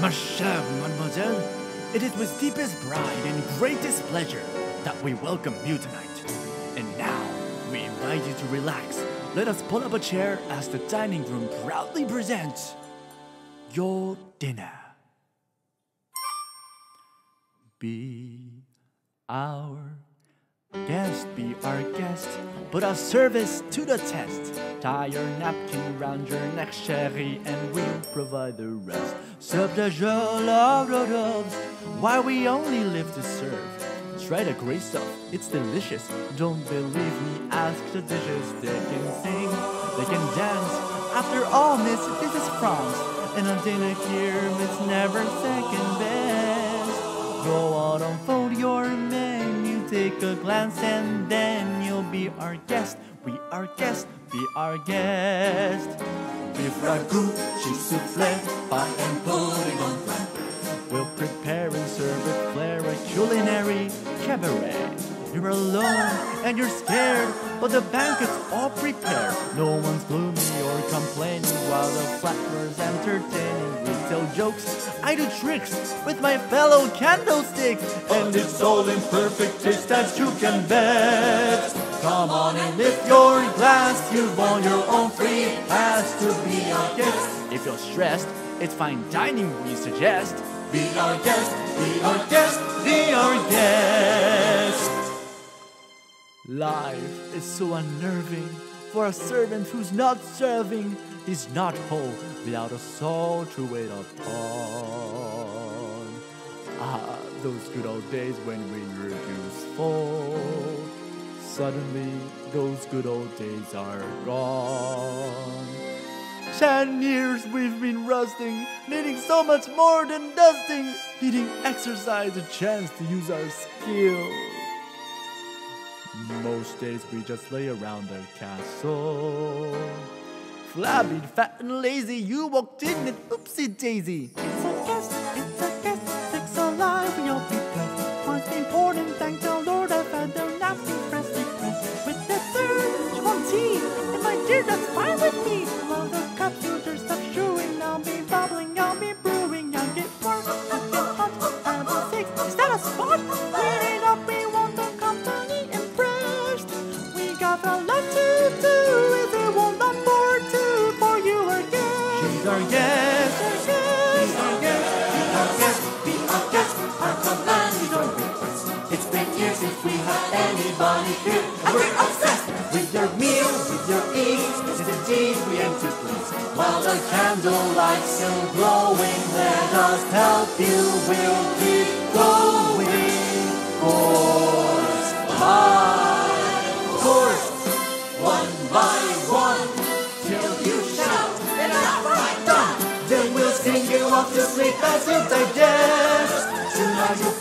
Ma chère mademoiselle, it is with deepest pride and greatest pleasure that we welcome you tonight. And now, we invite you to relax. Let us pull up a chair as the dining room proudly presents your dinner. Be our guest, be our guest. Put our service to the test. Tie your napkin round your neck, chérie, and we'll provide the rest. Serve the joie of the doves, while we only live to serve. Try the great stuff, it's delicious. Don't believe me, ask the dishes. They can sing, they can dance. After all, miss, this is France, and a dinner here is never second best. Go out, unfold your menu, take a glance, and then you'll be our guest. We are guest, be our guest. Beef ragout, cheese soufflé, pie and pudding on flat. We'll prepare and serve with flair a culinary cabaret. You're alone and you're scared, but the banquet's all prepared. No one's gloomy or complaining while the flatware's entertaining. We tell jokes, I do tricks with my fellow candlesticks, and it's all in perfect taste that you can bet. Come on and lift your glass, you've won your own free pass to be our guest. If you're stressed, it's fine dining we suggest. Be our guest, be our guest, be our guest. Life is so unnerving for a servant who's not serving. He's not whole without a soul to wait upon. Ah, those good old days when we were useful. Suddenly, those good old days are gone. 10 years we've been rusting, needing so much more than dusting, needing exercise, a chance to use our skill. Most days we just lay around the castle. Flabby, fat and lazy, you walked in and oopsie daisy. It's a guest, sex alive, you'll be blessed. Most important, thank the Lord I've had their nasty freshly pressed. With the third one tea, and my dear, that's fine with me. While the cups you just stop chewing, I'll be bubbling, I'll be brewing, I'll get warm, I'll get hot, I'll be sick. Is that a spot? Clean it up, we want the company impressed. We got a lot to do, if we want number 2 for you again. She's our guest, she's our guest, be our guest, be our guest. Our command is our request. It's been years since we had anybody here, and we're obsessed with your meal, with your eats. It's indeed we aim to please. While the candlelight's still glowing, let us help you, we'll keep going. Course by course, one by one, till you shout, enough, right done. Then we'll sing you off to sleep as you digest. Tonight you